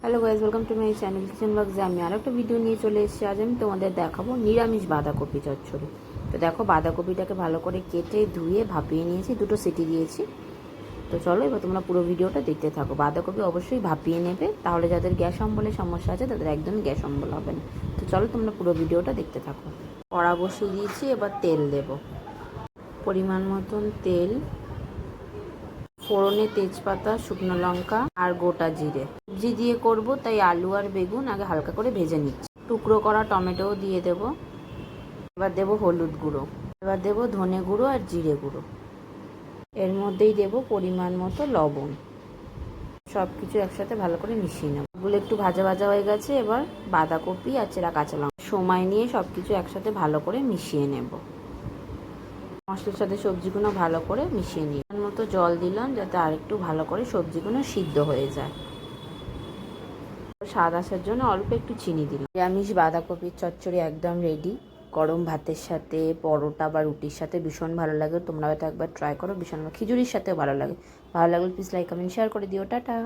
Hello guys, welcome to my channel kitchen ব্লগসে আমি আর একটা ভিডিও নিয়ে চলে এসেছি। আজ আমি তোমাদের দেখাবো নিরামিষ বাঁধাকপি চচ্চড়ি। তো দেখো, বাঁধাকপিটাকে ভালো করে কেটে ধুয়ে ভাপিয়ে নিয়েছি, 2টো সিটি দিয়েছি। তো চলো এবার তোমরা পুরো ভিডিওটা দেখতে থাকো। বাঁধাকপি অবশ্যই ভাপিয়ে নেবে, তাহলে যাদের গ্যাস অম্বলের সমস্যা আছে তাদের একদমই গ্যাস অম্বল হবে না। তো চলো তোমরা পুরো ভিডিওটা দেখতে থাকো। কড়া বসিয়ে দিয়েছি, এবার তেল দেব, পরিমাণ মতন তেল, ফোড়নে তেজপাতা, শুকনো লঙ্কা আর গোটা জিরে। সবজি দিয়ে করব তাই আলু আর বেগুন আগে হালকা করে ভেজে নিচ্ছি। টুকরো করা টমেটোও দিয়ে দেব। এবার দেব হলুদ গুঁড়ো, এবার দেব ধনে গুঁড়ো আর জিরে গুঁড়ো। এর মধ্যেই দেব পরিমাণ মতো লবণ। সব কিছু একসাথে ভালো করে মিশিয়ে নেব। এগুলো একটু ভাজা ভাজা হয়ে গেছে, এবার বাঁধাকপি আর চেরা কাঁচা লঙ্কা সময় নিয়ে সব কিছু একসাথে ভালো করে মিশিয়ে নেব। মশলার সাথে সবজিগুলো ভালো করে মিশিয়ে নিই। তার মতো জল দিলাম যাতে আরেকটু ভালো করে সবজিগুলো সিদ্ধ হয়ে যায়। স্বাদ আসার জন্য অল্প একটু চিনি দিলাম। নিরামিষ বাঁধাকপির চচ্চড়ি একদম রেডি। গরম ভাতের সাথে, পরোটা বা রুটির সাথে ভীষণ ভালো লাগে। তোমরা হয়তো একবার ট্রাই করো, ভীষণ খিচুড়ির সাথেও ভালো লাগে। ভালো লাগলে প্লিজ লাইক কমেন্ট শেয়ার করে দিও। টাটা।